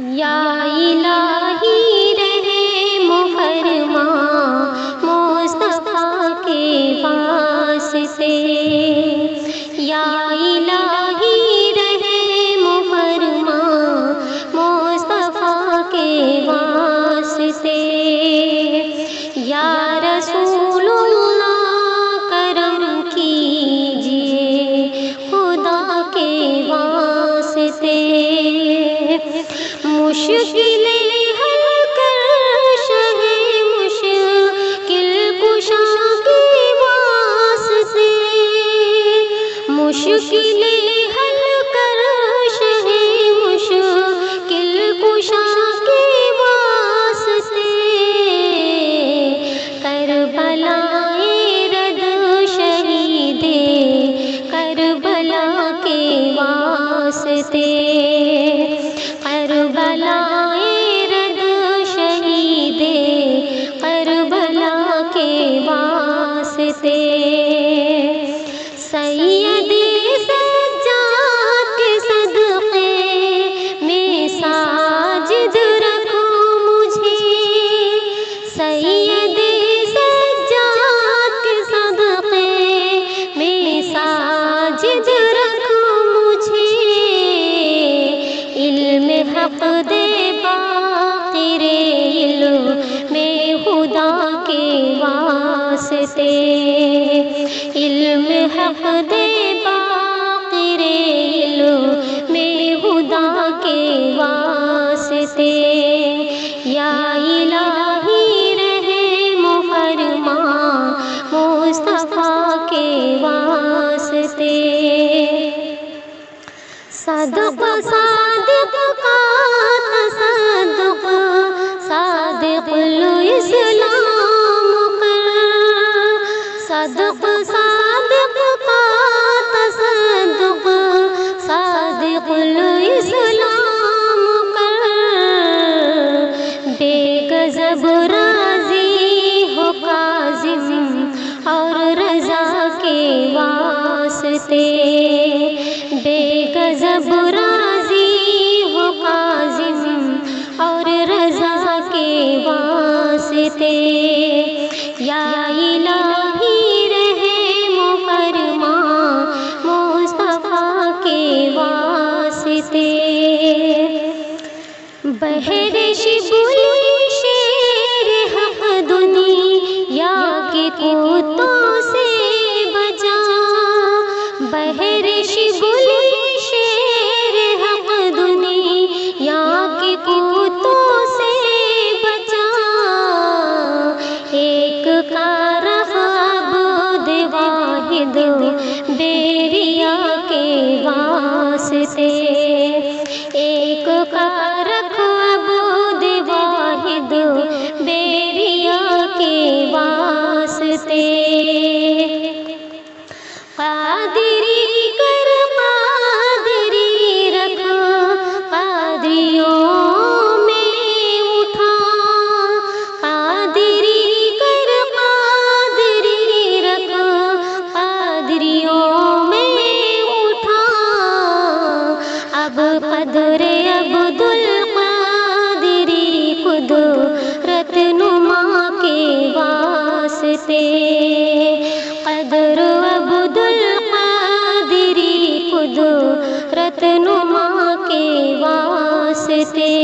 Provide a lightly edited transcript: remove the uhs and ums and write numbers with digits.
یا الہی رحم فرما مصطفیٰ کے واسطے، یا الہی رحم فرما مصطفیٰ کے واسطے، یا رسول اللہ کرم کیجیے خدا کے واسطے، مشکلیں حل کر شہ مشکل کشا کے واسطے، مشکلیں حل کر شہ مشکل کشا کے واسطے، کربلائے رد شہید کربلا کے واسطے، کربلائے رد شہید کربلا کے واسطے، سید سجاد کے صدقے میں ساجد رکھو مجھے، سید سجاد کے صدقے میں ساجد رکھو مجھے، علم حق دے باقر علم میں خدا کے واسطے، علم حق دے باقر علم میں خدا کے واسطے، یا الہی رحم فرما مصطفیٰ کے واسطے، صدق صادق کا تصدق صادق الاسلام کر، صدق صادق کا تصدق صادق الاسلام کر، بے غضب راضی ہو کاظم اور رضا کے واسطے، بے غضب راضی ہو کاظم اور رضا کے واسطے، یا الہی رحم فرما مصطفیٰ کے واسطے، بحر شبلی شیر حق دنیا کے کتوں سے بچا، بحر شبلی شیر حق دنیا کے کتوں سے بچا، ایک کا رخ عبد واحد بیریا کے واسطے، ایک کا رخ عبد واحد بیریا کے واسطے، قادری کر قادری رکھ قادریوں میں اٹھا، قادری کر قادری رکھ قادریوں میں اٹھا، اب قدر عبد القادری قدرت نما کے واسطے، قدر عبد القادری قدرت نما کے واسطے،